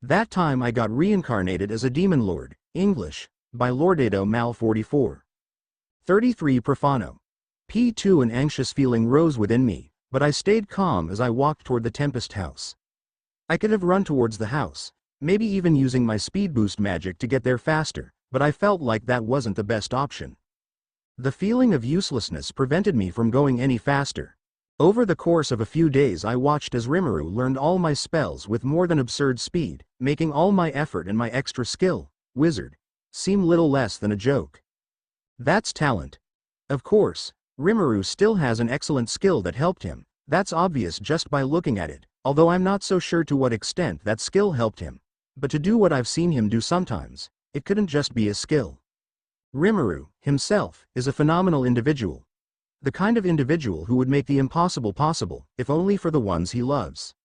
That time I got reincarnated as a demon lord, English, by LordedoMal44. 33 Profano. P2 An anxious feeling rose within me, but I stayed calm as I walked toward the Tempest house. I could have run towards the house, maybe even using my speed boost magic to get there faster, but I felt like that wasn't the best option. The feeling of uselessness prevented me from going any faster. Over the course of a few days I watched as Rimuru learned all my spells with more than absurd speed, making all my effort and my extra skill, wizard, seem little less than a joke. That's talent. Of course, Rimuru still has an excellent skill that helped him, that's obvious just by looking at it, although I'm not so sure to what extent that skill helped him. But to do what I've seen him do sometimes, it couldn't just be a skill. Rimuru, himself, is a phenomenal individual. The kind of individual who would make the impossible possible, if only for the ones he loves.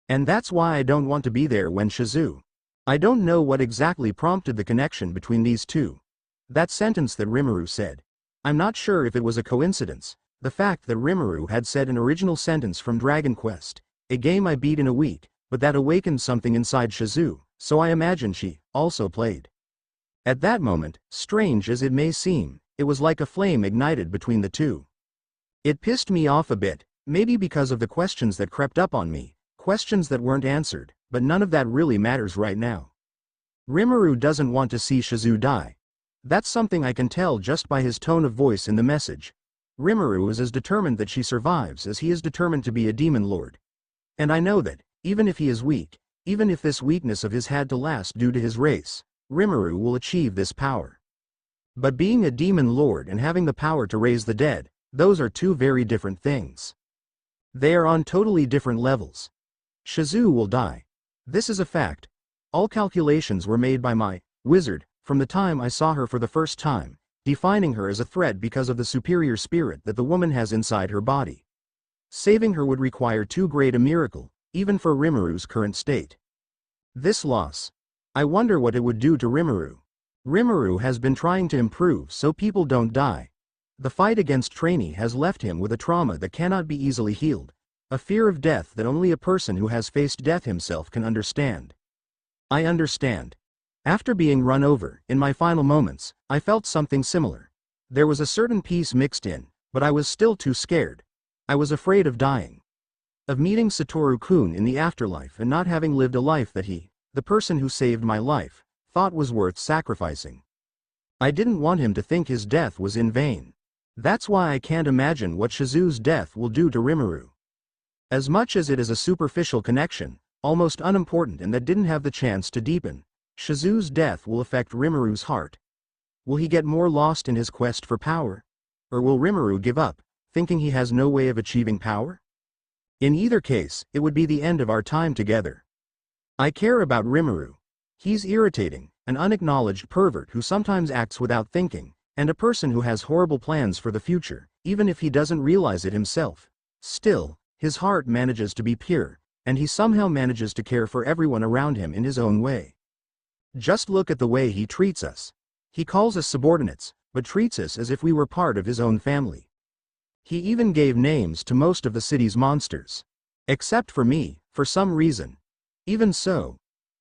And that's why I don't want to be there when Shizu. I don't know what exactly prompted the connection between these two. That sentence that Rimuru said. I'm not sure if it was a coincidence, the fact that Rimuru had said an original sentence from Dragon Quest, a game I beat in a week, but that awakened something inside Shizu, so I imagine she also played. At that moment, strange as it may seem, it was like a flame ignited between the two. It pissed me off a bit, maybe because of the questions that crept up on me, questions that weren't answered, but none of that really matters right now. Rimuru doesn't want to see Shizu die. That's something I can tell just by his tone of voice in the message. Rimuru is as determined that she survives as he is determined to be a demon lord. And I know that, even if he is weak, even if this weakness of his had to last due to his race, Rimuru will achieve this power. But being a demon lord and having the power to raise the dead, those are two very different things. They are on totally different levels. Shizu will die. This is a fact. All calculations were made by my wizard from the time I saw her for the first time, defining her as a threat because of the superior spirit that the woman has inside her body. Saving her would require too great a miracle, even for Rimuru's current state. This loss. I wonder what it would do to Rimuru. Rimuru has been trying to improve so people don't die. The fight against Trainee has left him with a trauma that cannot be easily healed, a fear of death that only a person who has faced death himself can understand. I understand. After being run over, in my final moments, I felt something similar. There was a certain peace mixed in, but I was still too scared. I was afraid of dying. Of meeting Satoru-kun in the afterlife and not having lived a life that he, the person who saved my life, thought was worth sacrificing. I didn't want him to think his death was in vain. That's why I can't imagine what Shizu's death will do to Rimuru. As much as it is a superficial connection, almost unimportant and that didn't have the chance to deepen, Shizu's death will affect Rimuru's heart. Will he get more lost in his quest for power? Or will Rimuru give up, thinking he has no way of achieving power? In either case, it would be the end of our time together. I care about Rimuru. He's irritating, an unacknowledged pervert who sometimes acts without thinking, and a person who has horrible plans for the future, even if he doesn't realize it himself. Still, his heart manages to be pure, and he somehow manages to care for everyone around him in his own way. Just look at the way he treats us. He calls us subordinates, but treats us as if we were part of his own family. He even gave names to most of the city's monsters. Except for me, for some reason. Even so,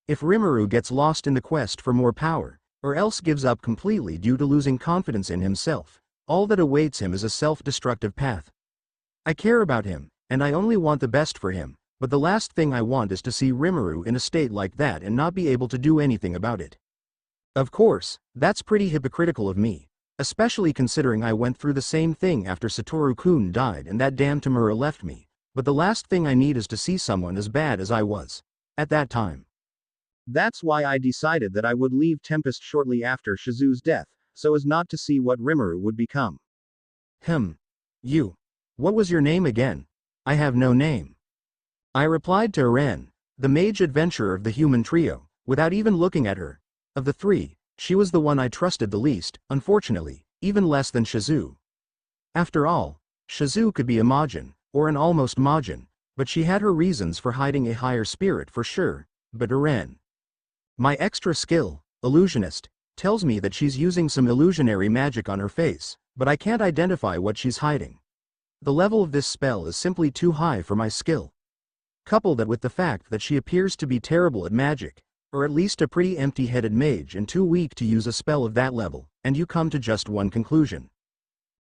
if Rimuru gets lost in the quest for more power, or else gives up completely due to losing confidence in himself, all that awaits him is a self-destructive path. I care about him, and I only want the best for him, but the last thing I want is to see Rimuru in a state like that and not be able to do anything about it. Of course, that's pretty hypocritical of me, especially considering I went through the same thing after Satoru-kun died and that damn Tamura left me, but the last thing I need is to see someone as bad as I was at that time. That's why I decided that I would leave Tempest shortly after Shizu's death, so as not to see what Rimuru would become. You. What was your name again? I have no name. I replied to Eren, the mage adventurer of the human trio, without even looking at her. Of the three, she was the one I trusted the least, unfortunately, even less than Shizu. After all, Shizu could be a Majin, or an almost Majin, but she had her reasons for hiding a higher spirit for sure, but Eren. My extra skill, illusionist, tells me that she's using some illusionary magic on her face, but I can't identify what she's hiding. The level of this spell is simply too high for my skill. Couple that with the fact that she appears to be terrible at magic, Or at least a pretty empty-headed mage and too weak to use a spell of that level, and you come to just one conclusion.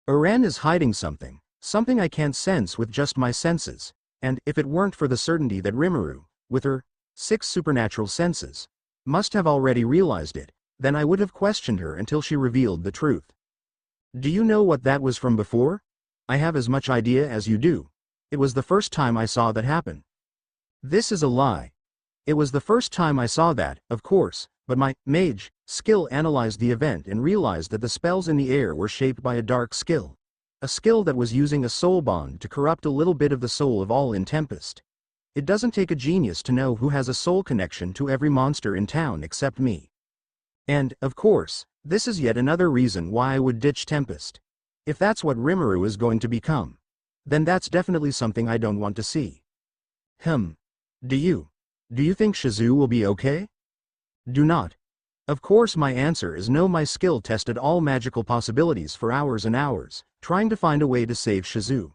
Uran is hiding something, something I can't sense with just my senses, and if it weren't for the certainty that Rimuru, with her 6 supernatural senses, must have already realized it, then I would have questioned her until she revealed the truth. Do you know what that was from before? I have as much idea as you do. It was the first time I saw that happen. This is a lie. It was the first time I saw that, of course, but my mage skill analyzed the event and realized that the spells in the air were shaped by a dark skill. A skill that was using a soul bond to corrupt a little bit of the soul of all in Tempest. It doesn't take a genius to know who has a soul connection to every monster in town except me. And, of course, this is yet another reason why I would ditch Tempest. If that's what Rimuru is going to become, then that's definitely something I don't want to see. Do you think Shizu will be okay? Do not. Of course my answer is no. My skill tested all magical possibilities for hours and hours, trying to find a way to save Shizu.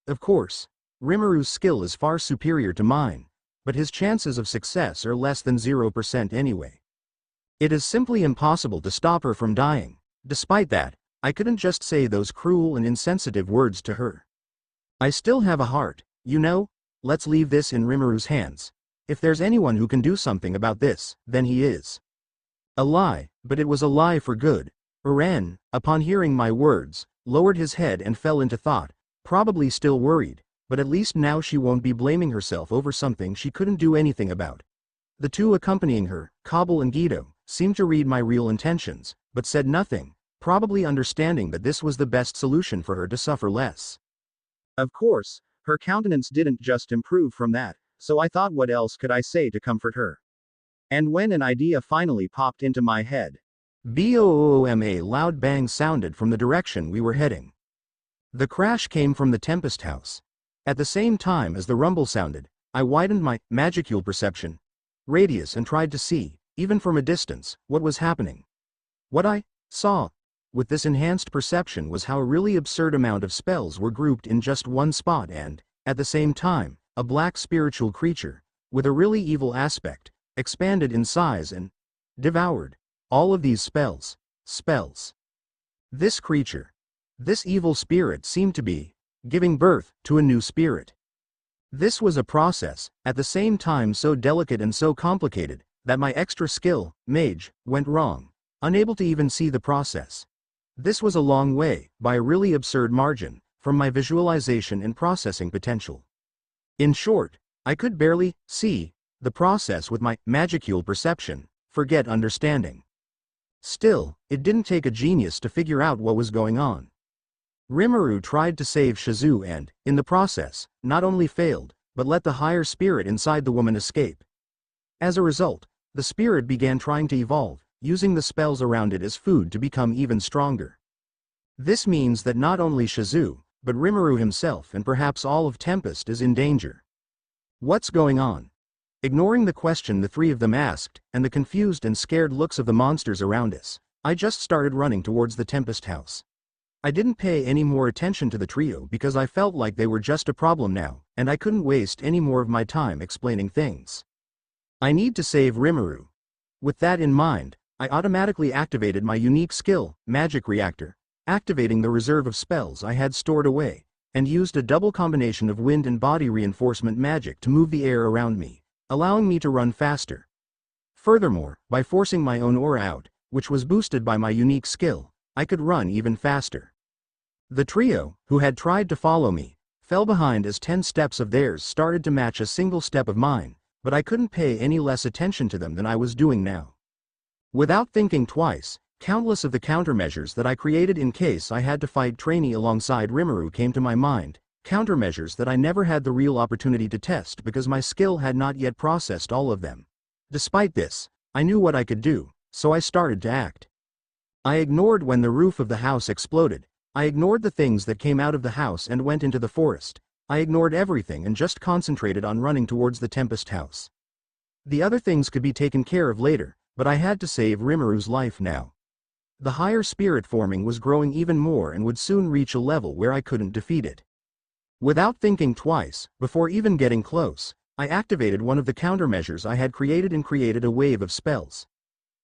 Of course, Rimuru's skill is far superior to mine, but his chances of success are less than 0% anyway. It is simply impossible to stop her from dying. Despite that, I couldn't just say those cruel and insensitive words to her. I still have a heart, you know. Let's leave this in Rimuru's hands. If there's anyone who can do something about this, then he is. A lie, but it was a lie for good. Uran, upon hearing my words, lowered his head and fell into thought, probably still worried, but at least now she won't be blaming herself over something she couldn't do anything about. The two accompanying her, Kabul and Guido, seemed to read my real intentions, but said nothing, probably understanding that this was the best solution for her to suffer less. Of course, her countenance didn't just improve from that, so I thought, what else could I say to comfort her? And when an idea finally popped into my head, boom, a loud bang sounded from the direction we were heading. The crash came from the Tempest house. At the same time as the rumble sounded, I widened my magicule perception radius and tried to see, even from a distance, what was happening. What I saw with this enhanced perception was how a really absurd amount of spells were grouped in just one spot and, at the same time, a black spiritual creature, with a really evil aspect, expanded in size and devoured all of these spells. This creature, this evil spirit seemed to be giving birth to a new spirit. This was a process, at the same time so delicate and so complicated, that my extra skill, mage, went wrong, unable to even see the process. This was a long way, by a really absurd margin, from my visualization and processing potential. In short, I could barely see the process with my magicule perception, forget understanding. Still, it didn't take a genius to figure out what was going on. Rimuru tried to save Shizu and, in the process, not only failed, but let the higher spirit inside the woman escape. As a result, the spirit began trying to evolve, using the spells around it as food to become even stronger. This means that not only Shizu, but Rimuru himself and perhaps all of Tempest is in danger. What's going on? Ignoring the question the three of them asked, and the confused and scared looks of the monsters around us, I just started running towards the Tempest house. I didn't pay any more attention to the trio because I felt like they were just a problem now, and I couldn't waste any more of my time explaining things. I need to save Rimuru. With that in mind, I automatically activated my unique skill, Magic Reactor, activating the reserve of spells I had stored away, and used a double combination of wind and body reinforcement magic to move the air around me, allowing me to run faster. Furthermore, by forcing my own aura out, which was boosted by my unique skill, I could run even faster. The trio, who had tried to follow me, fell behind as 10 steps of theirs started to match a single step of mine, but I couldn't pay any less attention to them than I was doing now. Without thinking twice, countless of the countermeasures that I created in case I had to fight trainee alongside Rimuru came to my mind, countermeasures that I never had the real opportunity to test because my skill had not yet processed all of them. Despite this, I knew what I could do, so I started to act. I ignored when the roof of the house exploded, I ignored the things that came out of the house and went into the forest, I ignored everything and just concentrated on running towards the Tempest house. The other things could be taken care of later, but I had to save Rimuru's life now. The higher spirit forming was growing even more and would soon reach a level where I couldn't defeat it. Without thinking twice, before even getting close, I activated one of the countermeasures I had created and created a wave of spells.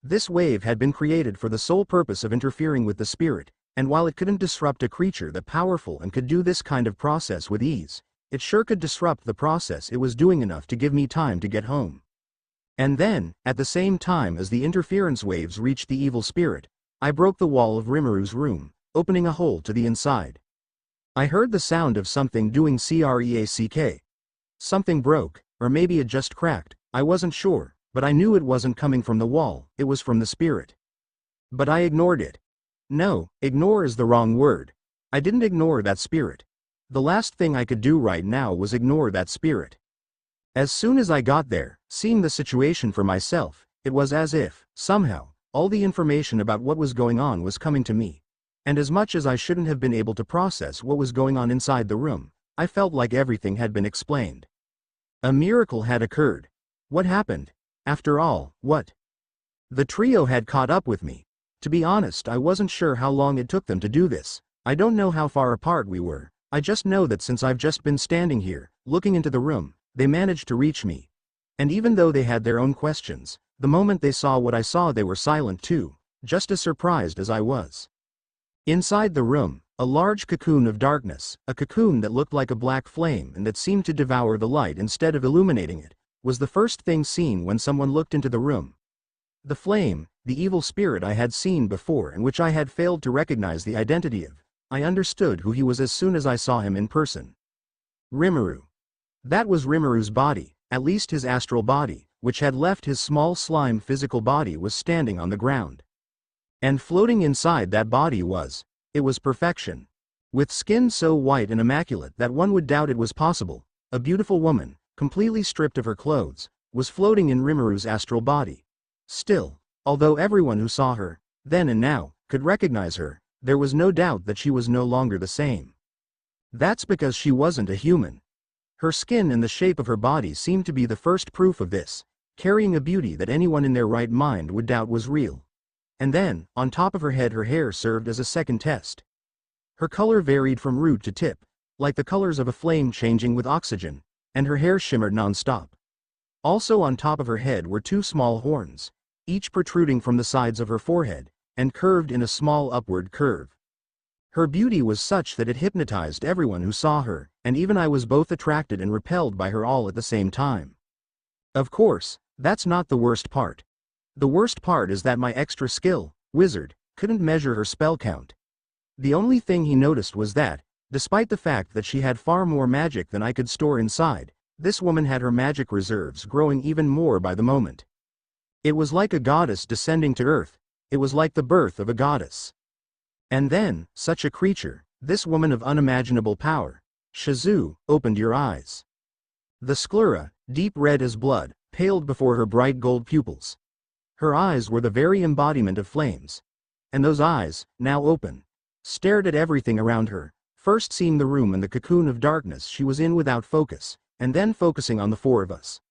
This wave had been created for the sole purpose of interfering with the spirit, and while it couldn't disrupt a creature that powerful and could do this kind of process with ease, it sure could disrupt the process it was doing enough to give me time to get home. And then, at the same time as the interference waves reached the evil spirit, I broke the wall of Rimuru's room, opening a hole to the inside. I heard the sound of something doing crack. Something broke, or maybe it just cracked, I wasn't sure, but I knew it wasn't coming from the wall, it was from the spirit. But I ignored it. No, ignore is the wrong word. I didn't ignore that spirit. The last thing I could do right now was ignore that spirit. As soon as I got there, seeing the situation for myself, it was as if, somehow, all the information about what was going on was coming to me. And as much as I shouldn't have been able to process what was going on inside the room, I felt like everything had been explained. A miracle had occurred. What happened? After all, what? The trio had caught up with me. To be honest, I wasn't sure how long it took them to do this. I don't know how far apart we were. I just know that since I've just been standing here, looking into the room, they managed to reach me. And even though they had their own questions, the moment they saw what I saw they were silent too, just as surprised as I was. Inside the room, a large cocoon of darkness, a cocoon that looked like a black flame and that seemed to devour the light instead of illuminating it, was the first thing seen when someone looked into the room. The flame, the evil spirit I had seen before and which I had failed to recognize the identity of, I understood who he was as soon as I saw him in person. Rimuru. That was Rimuru's body, at least his astral body, which had left his small slime physical body was standing on the ground. And floating inside that body it was perfection. With skin so white and immaculate that one would doubt it was possible, a beautiful woman, completely stripped of her clothes, was floating in Rimuru's astral body. Still, although everyone who saw her, then and now, could recognize her, there was no doubt that she was no longer the same. That's because she wasn't a human. Her skin and the shape of her body seemed to be the first proof of this, carrying a beauty that anyone in their right mind would doubt was real. And then, on top of her head, her hair served as a second test. Her color varied from root to tip, like the colors of a flame changing with oxygen, and her hair shimmered non-stop. Also on top of her head were two small horns, each protruding from the sides of her forehead, and curved in a small upward curve. Her beauty was such that it hypnotized everyone who saw her, and even I was both attracted and repelled by her all at the same time. Of course, that's not the worst part. The worst part is that my extra skill, wizard, couldn't measure her spell count. The only thing he noticed was that, despite the fact that she had far more magic than I could store inside, this woman had her magic reserves growing even more by the moment. It was like a goddess descending to earth. It was like the birth of a goddess. And then, such a creature, this woman of unimaginable power, Shizu, opened your eyes. The sclera, deep red as blood, paled before her bright gold pupils. Her eyes were the very embodiment of flames. And those eyes, now open, stared at everything around her, first seeing the room and the cocoon of darkness she was in without focus, and then focusing on the four of us.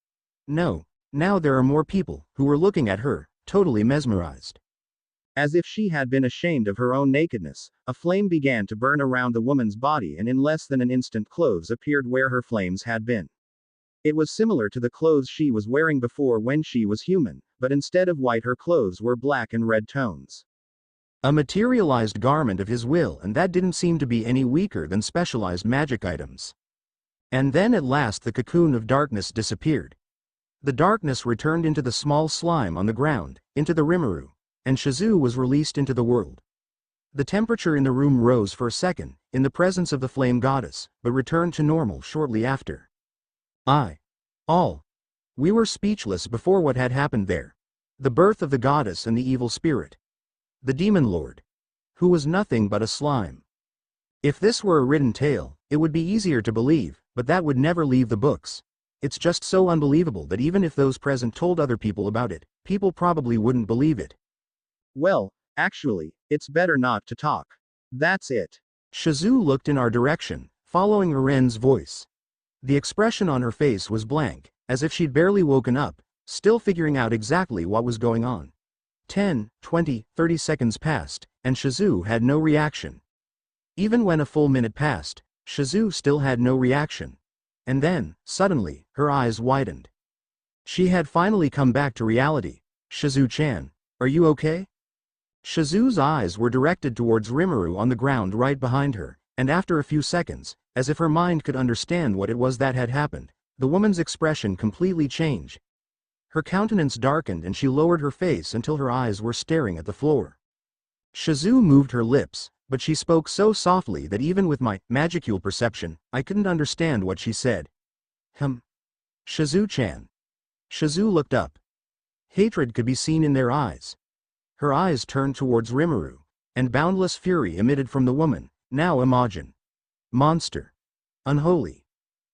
No, now there are more people, who were looking at her, totally mesmerized. As if she had been ashamed of her own nakedness, a flame began to burn around the woman's body and in less than an instant clothes appeared where her flames had been. It was similar to the clothes she was wearing before when she was human, but instead of white her clothes were black and red tones. A materialized garment of his will, and that didn't seem to be any weaker than specialized magic items. And then at last the cocoon of darkness disappeared. The darkness returned into the small slime on the ground, into the Rimuru, and Shizu was released into the world. The temperature in the room rose for a second, in the presence of the flame goddess, but returned to normal shortly after. We were speechless before what had happened there. The birth of the goddess and the evil spirit. The demon lord. Who was nothing but a slime. If this were a written tale, it would be easier to believe, but that would never leave the books. It's just so unbelievable that even if those present told other people about it, people probably wouldn't believe it. Well, actually, it's better not to talk. That's it. Shizu looked in our direction, following Uren's voice. The expression on her face was blank, as if she'd barely woken up, still figuring out exactly what was going on. 10, 20, 30 seconds passed, and Shizu had no reaction. Even when a full minute passed, Shizu still had no reaction. And then, suddenly, her eyes widened. She had finally come back to reality. Shizu-chan, are you okay? Shizu's eyes were directed towards Rimuru on the ground right behind her, and after a few seconds, as if her mind could understand what it was that had happened, the woman's expression completely changed. Her countenance darkened and she lowered her face until her eyes were staring at the floor. Shizu moved her lips, but she spoke so softly that even with my magicule perception, I couldn't understand what she said. Shizu-chan. Shizu looked up. Hatred could be seen in their eyes. Her eyes turned towards Rimuru, and boundless fury emitted from the woman, now Imogen. Monster. Unholy.